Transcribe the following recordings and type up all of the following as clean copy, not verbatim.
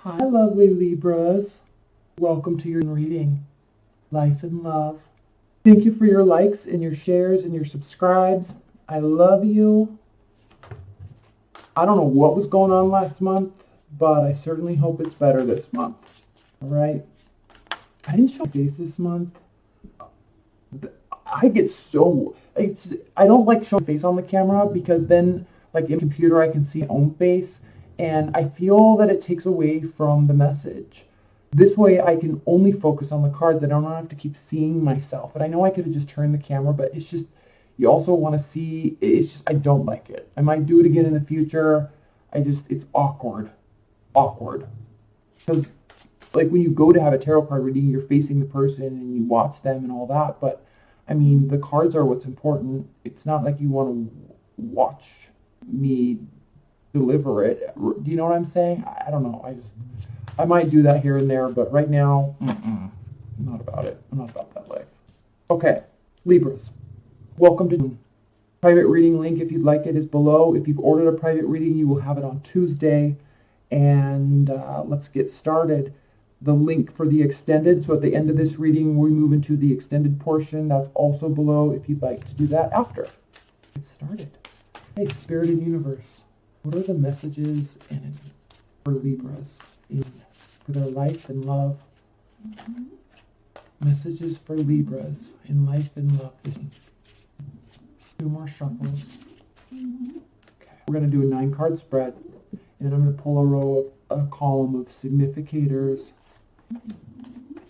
Hi, lovely Libras. Welcome to your reading, Life and Love. Thank you for your likes and your shares and your subscribes. I love you. I don't know what was going on last month, but I certainly hope it's better this month. All right? I didn't show my face this month. I get so... I don't like showing face on the camera because then, like in the computer, I can see my own face. And I feel that it takes away from the message. This way I can only focus on the cards. I don't have to keep seeing myself. But I know I could have just turned the camera, but it's just, you also want to see, it's just, I don't like it. I might do it again in the future. It's awkward. Awkward. Because, like, when you go to have a tarot card reading, you're facing the person and you watch them and all that. But, I mean, the cards are what's important. It's not like you want to watch me deliver it. Do you know what I'm saying? I don't know. I might do that here and there, but right now, I'm not about it. I'm not about that life. Okay, Libras, welcome to private reading. Link, if you'd like it, is below. If you've ordered a private reading, you will have it on Tuesday. And let's get started. The link for the extended, so at the end of this reading, we move into the extended portion. That's also below if you'd like to do that after. Get started. Hey, Spirit and Universe. What are the messages for Libras for their life and love? Messages for Libras in life and love. 2 more shuffles. Okay. We're going to do a 9-card spread, and I'm going to pull a column of significators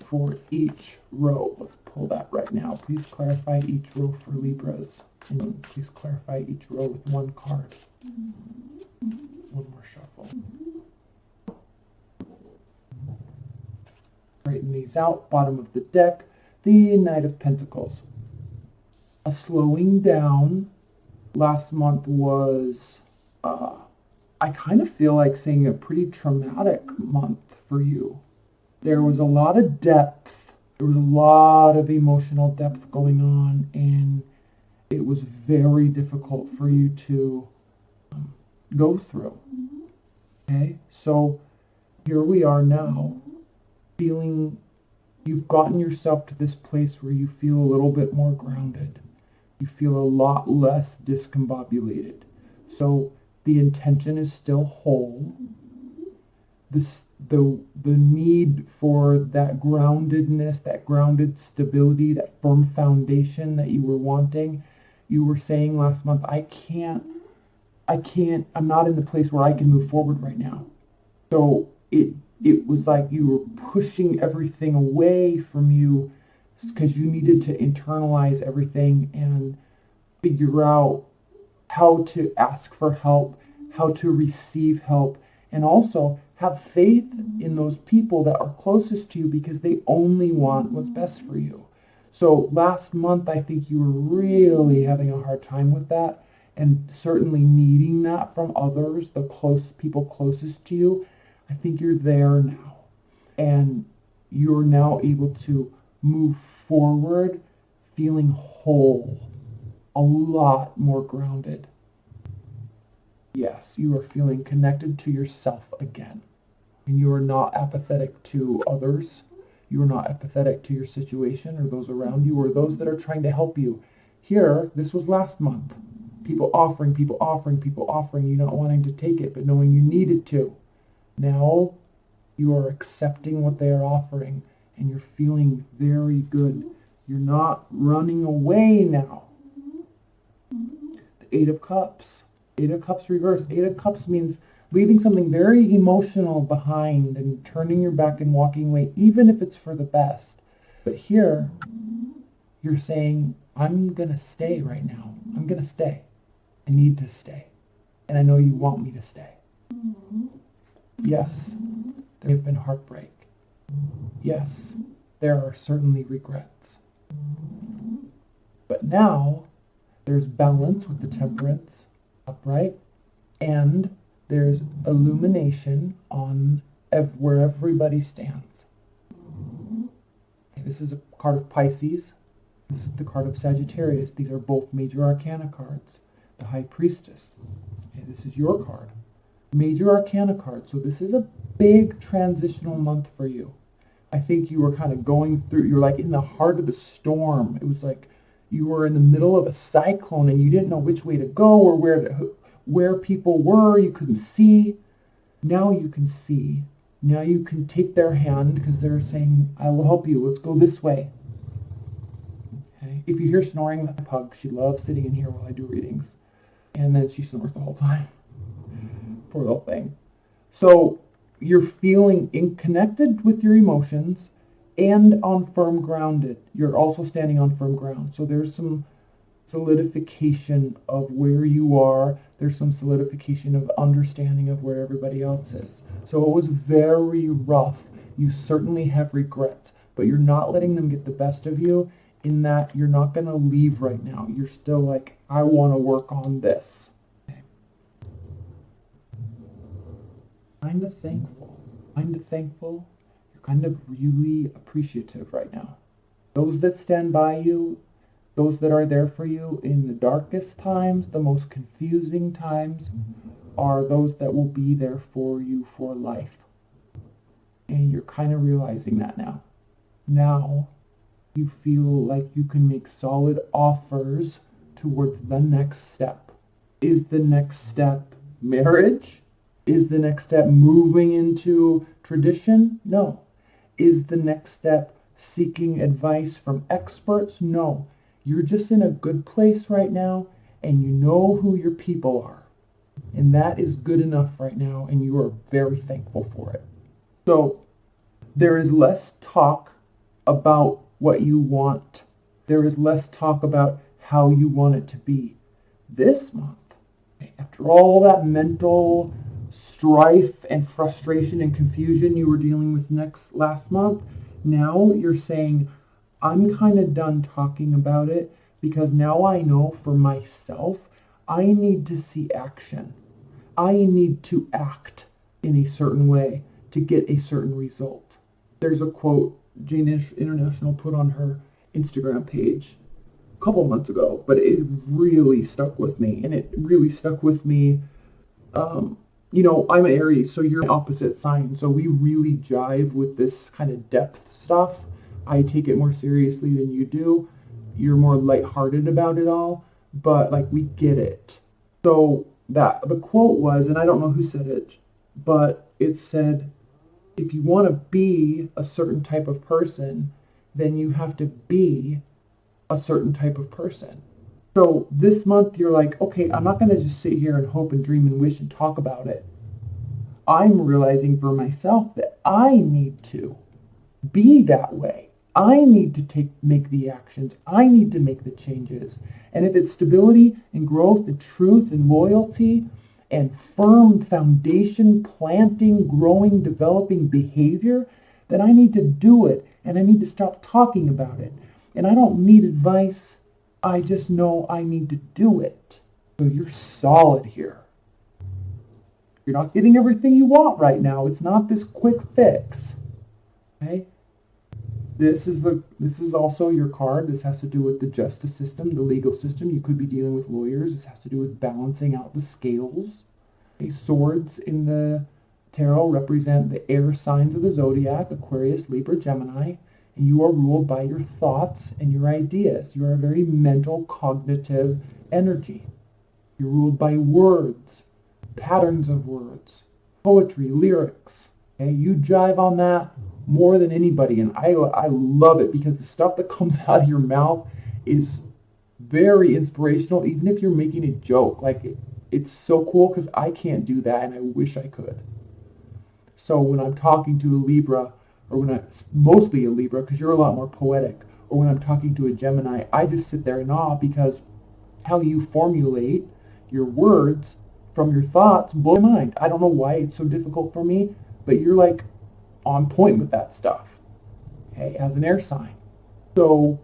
for each row. Let's pull that right now. Please clarify each row for Libras, and please clarify each row with 1 card. 1 more shuffle. Straighten these out. Bottom of the deck, the Knight of Pentacles. A slowing down. Last month was, I kind of feel like saying a pretty traumatic month for you. There was a lot of depth. There was a lot of emotional depth going on, and it was very difficult for you to go through. Okay, so here we are now, feeling you've gotten yourself to this place where you feel a little bit more grounded. You feel a lot less discombobulated. So the intention is still whole. The need for that groundedness, that grounded stability, that firm foundation that you were wanting. You were saying last month, I'm not in the place where I can move forward right now. So it was like you were pushing everything away from you because you needed to internalize everything and figure out how to ask for help, how to receive help, and also have faith in those people that are closest to you because they only want what's best for you. So last month, I think you were really having a hard time with that, and certainly needing that from others, the people closest to you. I think you're there now, and you're now able to move forward feeling whole, a lot more grounded. Yes, you are feeling connected to yourself again, and you are not apathetic to others. You are not apathetic to your situation or those around you or those that are trying to help you. Here, this was last month. People offering, you not wanting to take it, but knowing you needed to. Now, you are accepting what they are offering, and you're feeling very good. You're not running away now. The 8 of Cups. 8 of Cups reverse. 8 of Cups means leaving something very emotional behind and turning your back and walking away, even if it's for the best. But here, you're saying, I'm going to stay right now. I'm going to stay. I need to stay. And I know you want me to stay. Yes, there have been heartbreak. Yes, there are certainly regrets. But now, there's balance with the Temperance upright, and there's illumination on where everybody stands. This is a card of Pisces. This is the card of Sagittarius. These are both major arcana cards. The High Priestess. Okay, this is your card. Major Arcana card. So this is a big transitional month for you. I think you were kind of going through, you're like in the heart of the storm. It was like you were in the middle of a cyclone and you didn't know which way to go or where people were. You couldn't see. Now you can see. Now you can take their hand because they're saying, I will help you. Let's go this way. Okay. If you hear snoring, that's my pug. She loves sitting in here while I do readings. And then she snores the whole time. Poor little thing. So you're feeling connected with your emotions and on firm grounded. You're also standing on firm ground. So there's some solidification of where you are. There's some solidification of understanding of where everybody else is. So it was very rough. You certainly have regrets, but you're not letting them get the best of you in that you're not going to leave right now. You're still like, I want to work on this. Kind of thankful, you're kind of really appreciative right now. Those that stand by you, those that are there for you in the darkest times, the most confusing times, are those that will be there for you for life. And you're kind of realizing that now. Now you feel like you can make solid offers towards the next step. Is the next step marriage? Is the next step moving into tradition? No. Is the next step seeking advice from experts? No. You're just in a good place right now, and you know who your people are. And that is good enough right now, and you are very thankful for it. So there is less talk about what you want. There is less talk about how you want it to be. This month, after all that mental strife and frustration and confusion you were dealing with last month, now you're saying, I'm kind of done talking about it because now I know for myself, I need to see action. I need to act in a certain way to get a certain result. There's a quote Jane International put on her Instagram page a couple months ago, but it really stuck with me. And it really stuck with me. I'm an Aries, so you're an opposite sign. So we really jive with this kind of depth stuff. I take it more seriously than you do. You're more lighthearted about it all, but like we get it. So that the quote was, and I don't know who said it, but it said, if you want to be a certain type of person, then you have to be a certain type of person. So this month you're like, okay, I'm not going to just sit here and hope and dream and wish and talk about it. I'm realizing for myself that I need to be that way. I need to make the actions. I need to make the changes. And if it's stability and growth and truth and loyalty and firm foundation, planting, growing, developing behavior, then I need to do it. And I need to stop talking about it. And I don't need advice. I just know I need to do it. So you're solid here. You're not getting everything you want right now. It's not this quick fix. Okay? This is also your card. This has to do with the justice system, the legal system. You could be dealing with lawyers. This has to do with balancing out the scales. Okay? Swords in the tarot represent the air signs of the zodiac, Aquarius, Libra, Gemini. And you are ruled by your thoughts and your ideas. You are a very mental, cognitive energy. You're ruled by words, patterns of words, poetry, lyrics. Okay? You jive on that more than anybody, and I love it because the stuff that comes out of your mouth is very inspirational, even if you're making a joke. Like it's so cool because I can't do that, and I wish I could. So when I'm talking to a Libra, or mostly a Libra, because you're a lot more poetic, or when I'm talking to a Gemini, I just sit there in awe because how you formulate your words from your thoughts blow my mind. I don't know why it's so difficult for me, but you're like on point with that stuff, okay, as an air sign. So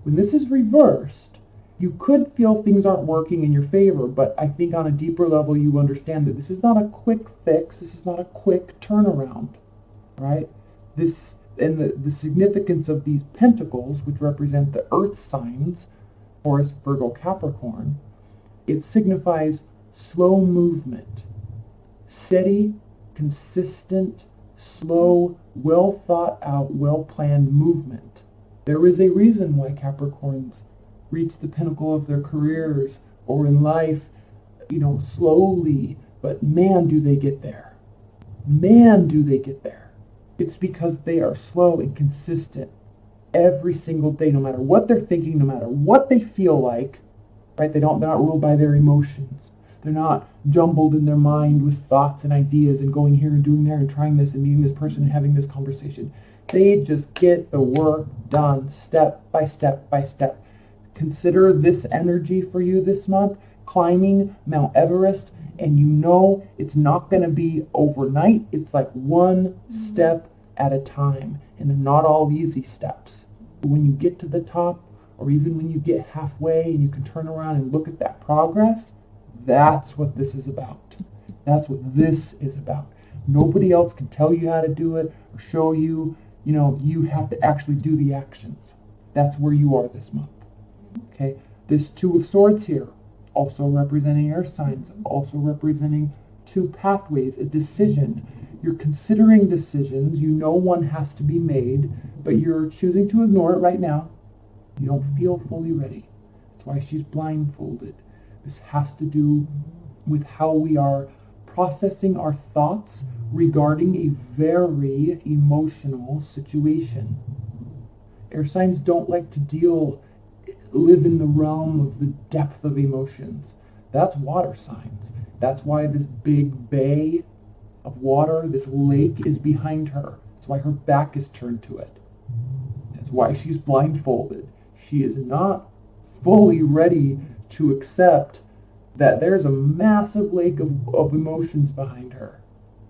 when this is reversed, you could feel things aren't working in your favor, but I think on a deeper level you understand that this is not a quick fix, this is not a quick turnaround, right? This and the significance of these pentacles, which represent the earth signs, Taurus, Virgo, Capricorn, it signifies slow movement, Steady, consistent, slow, well thought out, well planned movement. There is a reason why Capricorns reach the pinnacle of their careers or in life, slowly, but man, do they get there. Man, do they get there. It's because they are slow and consistent every single day, no matter what they're thinking, no matter what they feel like, right? They're not ruled by their emotions. They're not jumbled in their mind with thoughts and ideas and going here and doing there and trying this and meeting this person and having this conversation. They just get the work done step by step by step. Consider this energy for you this month, climbing Mount Everest, and it's not going to be overnight. It's like one step at a time, and they're not all easy steps. But when you get to the top, or even when you get halfway and you can turn around and look at that progress, that's what this is about. That's what this is about. Nobody else can tell you how to do it or show you. You have to actually do the actions. That's where you are this month. Okay, this Two of Swords here, also representing air signs, also representing two pathways, a decision. You're considering decisions. One has to be made, but you're choosing to ignore it right now. You don't feel fully ready. That's why she's blindfolded. This has to do with how we are processing our thoughts regarding a very emotional situation. Air signs don't like to live in the realm of the depth of emotions. That's water signs. That's why this big bay of water, this lake, is behind her. That's why her back is turned to it. That's why she's blindfolded. She is not fully ready to accept that there's a massive lake of emotions behind her.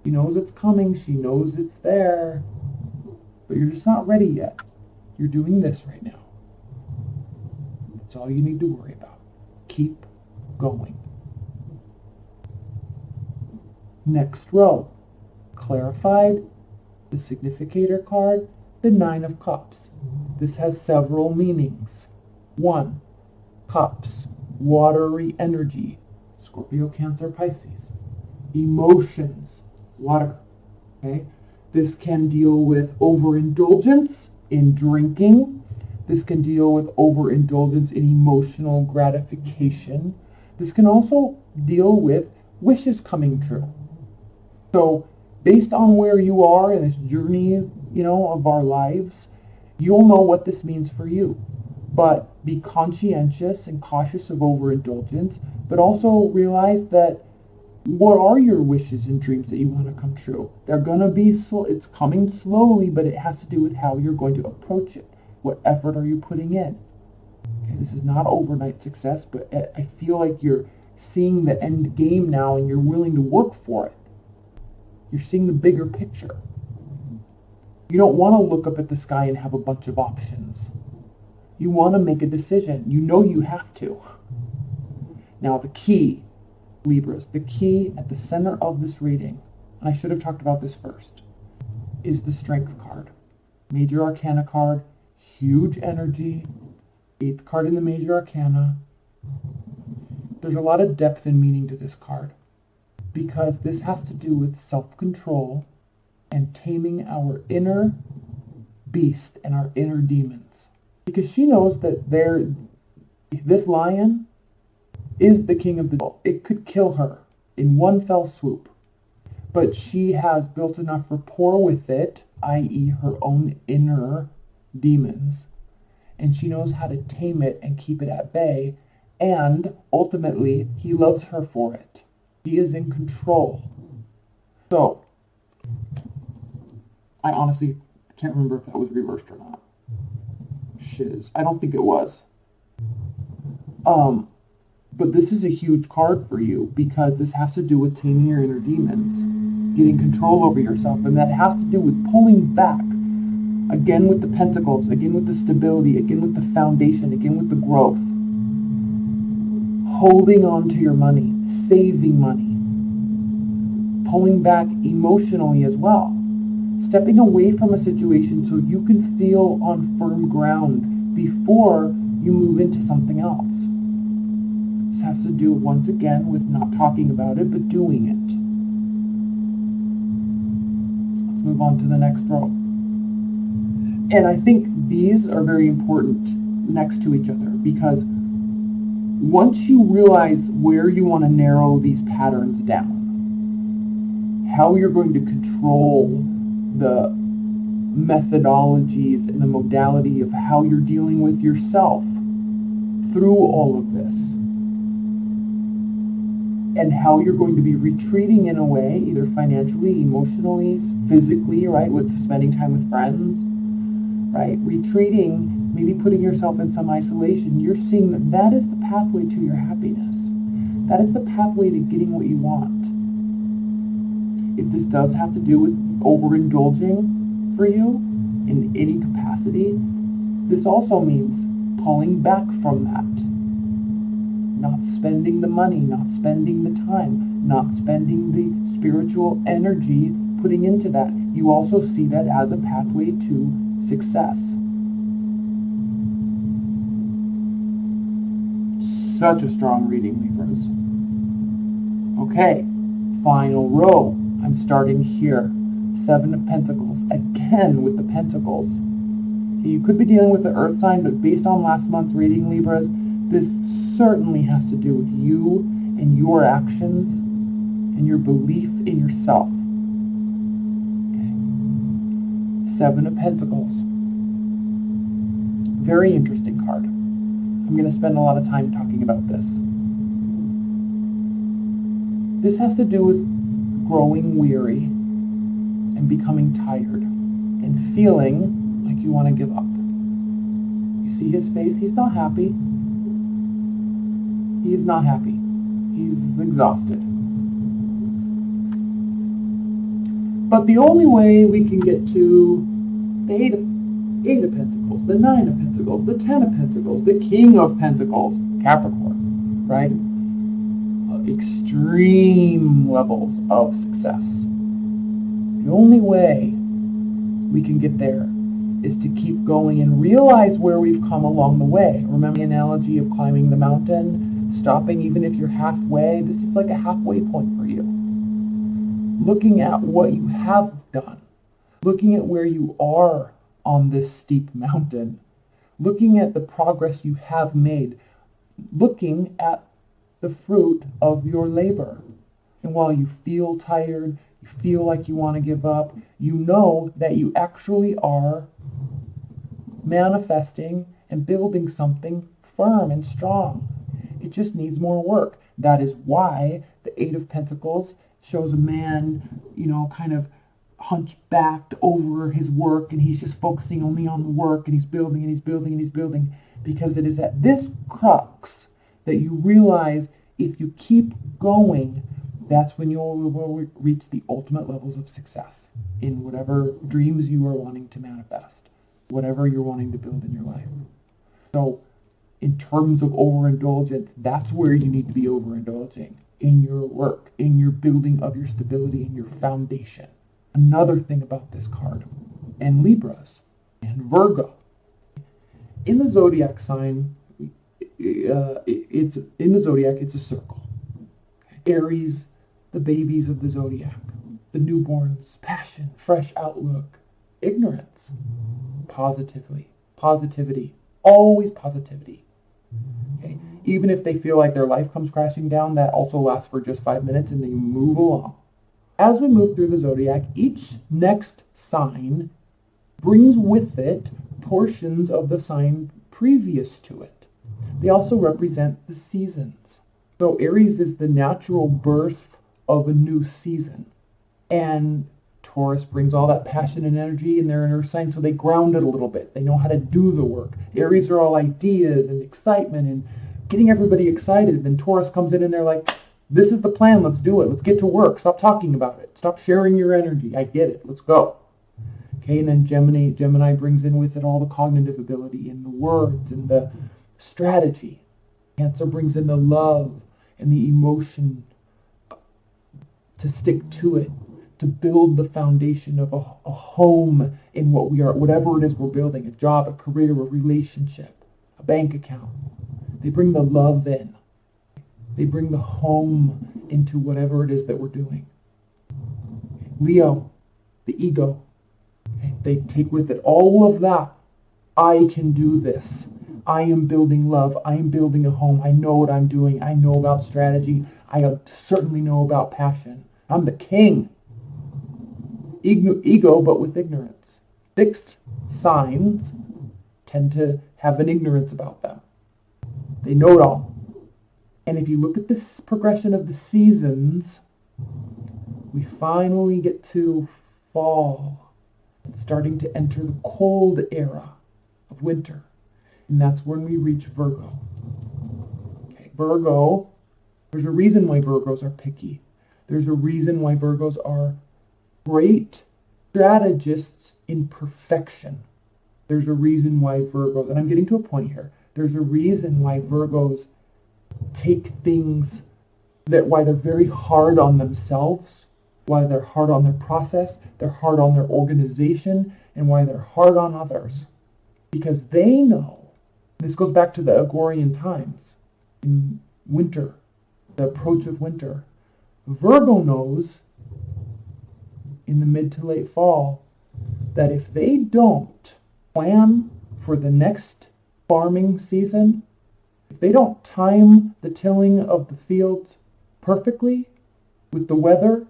She knows it's coming. She knows it's there. But you're just not ready yet. You're doing this right now. That's all you need to worry about. Keep going. Next row. Clarified, the significator card, the Nine of Cups. This has several meanings. 1. Cups, watery energy. Scorpio, Cancer, Pisces. Emotions, water. Okay? This can deal with overindulgence in drinking. This can deal with overindulgence in emotional gratification. This can also deal with wishes coming true. So, based on where you are in this journey, of our lives, you'll know what this means for you. But be conscientious and cautious of overindulgence, but also realize that what are your wishes and dreams that you want to come true? They're going to be it's coming slowly, but it has to do with how you're going to approach it. What effort are you putting in? Okay, this is not overnight success, but I feel like you're seeing the end game now and you're willing to work for it. You're seeing the bigger picture. You don't want to look up at the sky and have a bunch of options. You want to make a decision. You have to. Now the key, Libras, the key at the center of this reading, and I should have talked about this first, is the Strength card. Major Arcana card, huge energy, 8th card in the Major Arcana. There's a lot of depth and meaning to this card because this has to do with self-control and taming our inner beast and our inner demons. Because she knows that this lion is the king of the jungle. It could kill her in one fell swoop. But she has built enough rapport with it, i.e. her own inner demons, and she knows how to tame it and keep it at bay, and ultimately he loves her for it. He is in control. So, I honestly can't remember if that was reversed or not. Shiz. I don't think it was. But this is a huge card for you because this has to do with taming your inner demons, getting control over yourself, and that has to do with pulling back. Again with the pentacles, again with the stability, again with the foundation, again with the growth. Holding on to your money, saving money. Pulling back emotionally as well. Stepping away from a situation so you can feel on firm ground before you move into something else. This has to do, once again, with not talking about it, but doing it. move on to the next row. And I think these are very important next to each other, because once you realize where you want to narrow these patterns down, how you're going to control the methodologies and the modality of how you're dealing with yourself through all of this, and how you're going to be retreating in a way, either financially, emotionally, physically, right, with spending time with friends, right, retreating, maybe putting yourself in some isolation, you're seeing that that is the pathway to your happiness. That is the pathway to getting what you want. If this does have to do with overindulging for you in any capacity, this also means pulling back from that. Not spending the money, not spending the time, not spending the spiritual energy putting into that. You also see that as a pathway to success. Such a strong reading, Libras. Okay, final row. I'm starting here. 7 of Pentacles. Again with the Pentacles. Okay, you could be dealing with the Earth sign, but based on last month's reading, Libras, this certainly has to do with you and your actions and your belief in yourself. Okay. 7 of Pentacles. Very interesting card. I'm going to spend a lot of time talking about this. This has to do with growing weary and becoming tired and feeling like you want to give up. You see his face? He's not happy. He is not happy. He's exhausted. But the only way we can get to the Eight of Pentacles, the 9 of Pentacles, the 10 of Pentacles, the King of Pentacles, Capricorn, right? Extreme levels of success. The only way we can get there is to keep going and realize where we've come along the way. Remember the analogy of climbing the mountain, stopping even if you're halfway? This is like a halfway point for you. Looking at what you have done, looking at where you are on this steep mountain, looking at the progress you have made, looking at the fruit of your labor. And while you feel tired, you feel like you want to give up, you know that you actually are manifesting and building something firm and strong. It just needs more work. That is why the 8 of Pentacles shows a man, kind of hunchbacked over his work, and he's just focusing only on the work, and he's building and he's building and he's building, because it is at this crux that you realize if you keep going, that's when you will reach the ultimate levels of success in whatever dreams you are wanting to manifest, whatever you're wanting to build in your life. So in terms of overindulgence, that's where you need to be overindulging, in your work, in your building of your stability, in your foundation. Another thing about this card, and Libras, and Virgo. In the zodiac sign, it's a circle. Aries, the babies of the zodiac, the newborns, passion, fresh outlook, ignorance, positivity, always positivity. Okay? Even if they feel like their life comes crashing down, that also lasts for just 5 minutes and they move along. As we move through the zodiac, each next sign brings with it portions of the sign previous to it. They also represent the seasons. So Aries is the natural birth of a new season. And Taurus brings all that passion and energy in their inner sign, so they ground it a little bit. They know how to do the work. Aries are all ideas and excitement and getting everybody excited. Then Taurus comes in and they're like, this is the plan, let's do it. Let's get to work. Stop talking about it. Stop sharing your energy. I get it. Let's go. Okay, and then Gemini brings in with it all the cognitive ability and the words and the strategy. Cancer brings in the love and the emotion to stick to it, to build the foundation of a home in what we are, whatever it is we're building, a job, a career, a relationship, a bank account. They bring the love in. They bring the home into whatever it is that we're doing. Leo. the ego. Okay? They take with it all of that. I can do this. I am building love. I am building a home. I know what I'm doing. I know about strategy. I certainly know about passion. I'm the king. Ego, but with ignorance. Fixed signs tend to have an ignorance about them. They know it all. And if you look at this progression of the seasons, we finally get to fall. It's starting to enter the cold era of winter. And that's when we reach Virgo. Okay, Virgo, there's a reason why Virgos are picky. There's a reason why Virgos are great strategists in perfection. There's a reason why Virgos, and I'm getting to a point here, there's a reason why Virgos take things why they're very hard on themselves, why they're hard on their process, they're hard on their organization, and why they're hard on others. Because they know, this goes back to the Agorian times, in winter, the approach of winter. Virgo knows in the mid to late fall that if they don't plan for the next farming season, if they don't time the tilling of the fields perfectly with the weather,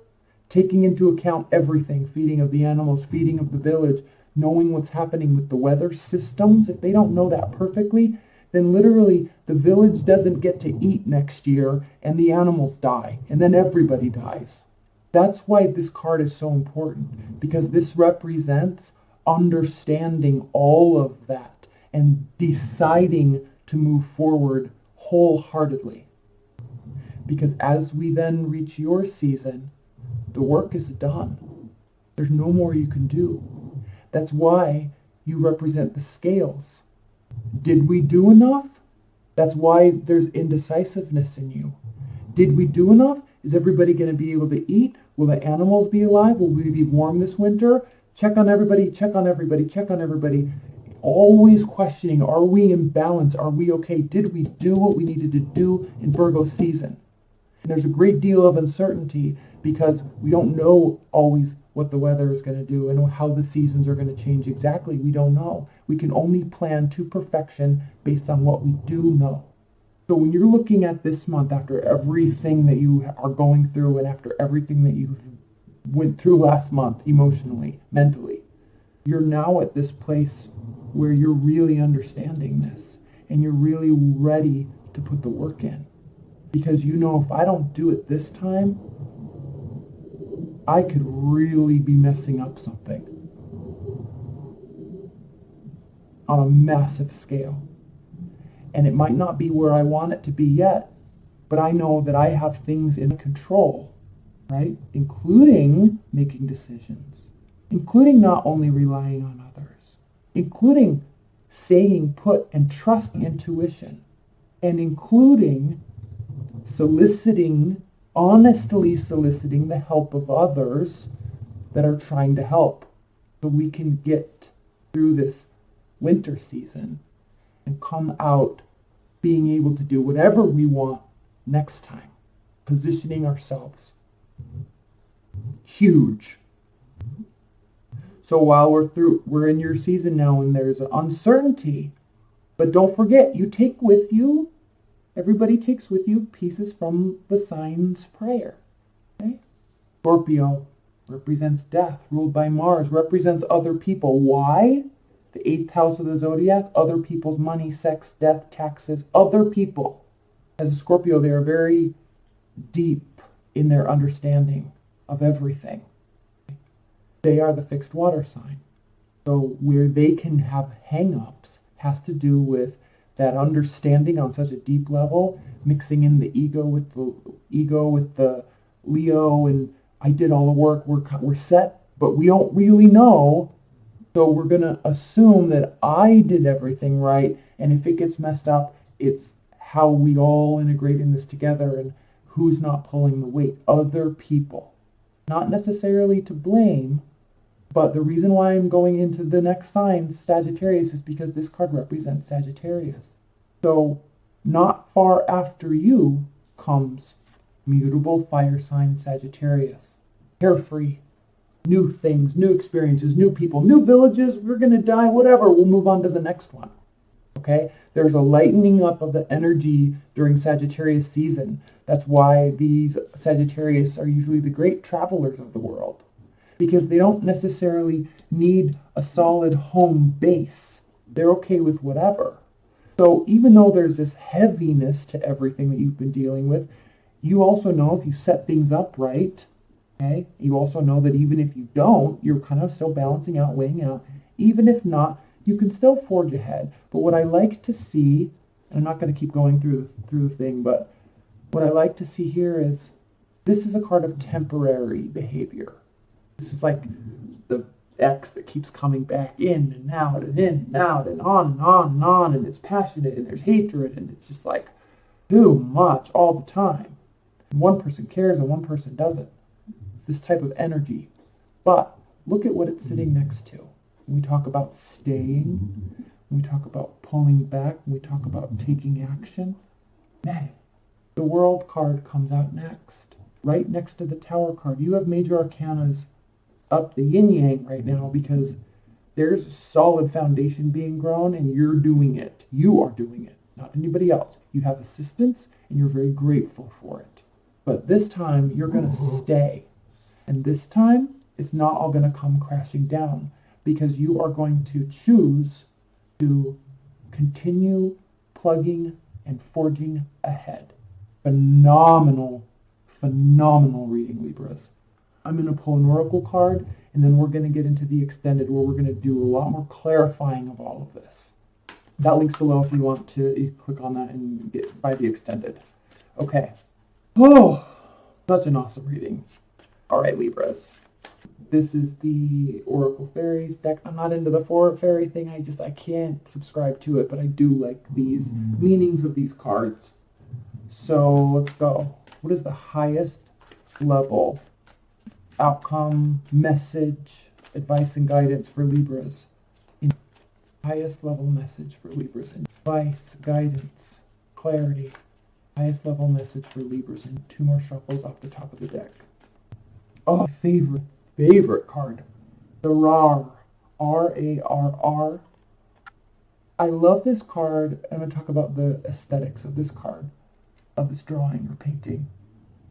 taking into account everything, feeding of the animals, feeding of the village, knowing what's happening with the weather systems, if they don't know that perfectly, then literally the village doesn't get to eat next year and the animals die, and then everybody dies. That's why this card is so important, because this represents understanding all of that and deciding to move forward wholeheartedly. Because as we then reach your season, the work is done. There's no more you can do. That's why you represent the scales. Did we do enough? That's why there's indecisiveness in you. Did we do enough? Is everybody going to be able to eat? Will the animals be alive? Will we be warm this winter? Check on everybody, check on everybody, check on everybody. Always questioning, are we in balance? Are we okay? Did we do what we needed to do in Virgo season? And there's a great deal of uncertainty because we don't know always what the weather is going to do and how the seasons are going to change exactly. We don't know. We can only plan to perfection based on what we do know. So when you're looking at this month, after everything that you are going through and after everything that you went through last month, emotionally, mentally, you're now at this place where you're really understanding this and you're really ready to put the work in. Because you know, if I don't do it this time, I could really be messing up something on a massive scale. And it might not be where I want it to be yet, but I know that I have things in control, right? Including making decisions, including not only relying on others, including staying put and trusting intuition, and including honestly soliciting the help of others that are trying to help so we can get through this winter season and come out being able to do whatever we want next time. Positioning ourselves. Huge. So while we're in your season now and there's an uncertainty, but don't forget, you take with you, everybody takes with you pieces from the sign's prayer. Okay? Scorpio represents death, ruled by Mars, represents other people. Why? The 8th house of the zodiac, other people's money, sex, death, taxes, other people. As a Scorpio, they are very deep in their understanding of everything. They are the fixed water sign. So where they can have hang-ups has to do with that understanding on such a deep level, mixing in the ego with the Leo, and I did all the work, we're set, but we don't really know. So we're going to assume that I did everything right, and if it gets messed up, it's how we all integrate in this together and who's not pulling the weight. Other people. Not necessarily to blame, but the reason why I'm going into the next sign, Sagittarius, is because this card represents Sagittarius. So not far after you comes mutable fire sign Sagittarius. Carefree, new things, new experiences, new people, new villages. We're going to die, whatever. We'll move on to the next one. Okay? There's a lightening up of the energy during Sagittarius season. That's why these Sagittarius are usually the great travelers of the world, because they don't necessarily need a solid home base. They're okay with whatever. So even though there's this heaviness to everything that you've been dealing with, you also know if you set things up right, okay, you also know that even if you don't, you're kind of still balancing out, weighing out. Even if not, you can still forge ahead. But what I like to see, and I'm not going to keep going through the thing, but what I like to see here is this is a card of temporary behavior. This is like the X that keeps coming back in and out and in and out and on and on and on, and it's passionate and there's hatred and it's just like too much all the time. One person cares and one person doesn't. It's this type of energy. But look at what it's sitting next to. We talk about staying, we talk about pulling back, we talk about taking action. Man, the World card comes out next, right next to the Tower card. You have major arcanas up the yin-yang right now because there's a solid foundation being grown and you're doing it. You are doing it, not anybody else. You have assistance and you're very grateful for it. But this time you're going to stay. And this time it's not all going to come crashing down, because you are going to choose to continue plugging and forging ahead. Phenomenal reading, Libras. I'm going to pull an oracle card, and then we're going to get into the extended, where we're going to do a lot more clarifying of all of this. That link's below if you want to. You click on that and get by the extended. Okay. Oh, such an awesome reading. All right, Libras. This is the Oracle Fairies deck. I'm not into the fairy thing. I can't subscribe to it, but I do like these meanings of these cards. So let's go. What is the highest level outcome, message, advice, and guidance for Libras? Highest level message for Libras. Advice, guidance, clarity. Highest level message for Libras. And 2 more shuffles off the top of the deck. Oh, favorite card. The RAR. R-A-R-R. I love this card. I'm going to talk about the aesthetics of this card, of this drawing or painting.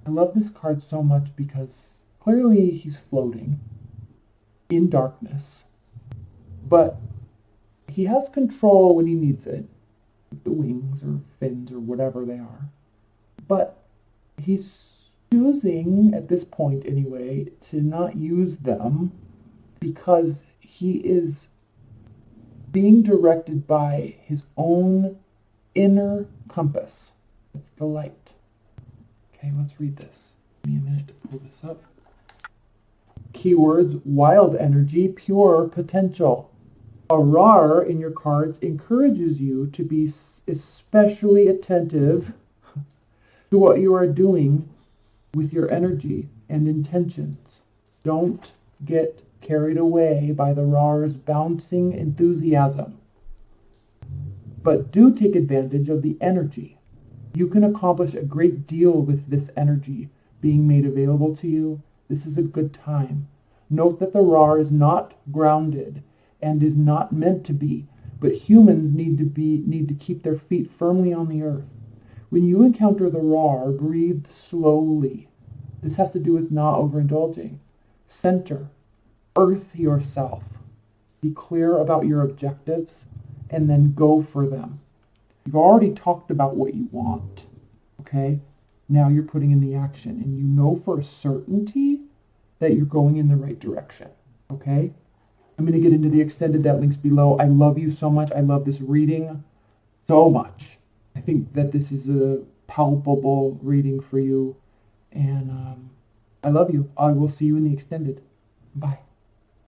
I love this card so much because clearly he's floating in darkness, but he has control when he needs it, with the wings or fins or whatever they are. But he's choosing, at this point anyway, to not use them because he is being directed by his own inner compass. It's the light. Okay, let's read this. Give me a minute to pull this up. Keywords: wild energy, pure potential. A RAR in your cards encourages you to be especially attentive to what you are doing with your energy and intentions. Don't get carried away by the RAR's bouncing enthusiasm, but do take advantage of the energy. You can accomplish a great deal with this energy being made available to you. This is a good time. Note that the RAR is not grounded and is not meant to be, but humans need to keep their feet firmly on the earth. When you encounter the RAR, breathe slowly. This has to do with not overindulging. Center. Earth yourself. Be clear about your objectives and then go for them. You've already talked about what you want, okay? Now you're putting in the action, and you know for a certainty that you're going in the right direction, okay? I'm going to get into the extended. That link's below. I love you so much. I love this reading so much. I think that this is a palpable reading for you, and I love you. I will see you in the extended. Bye.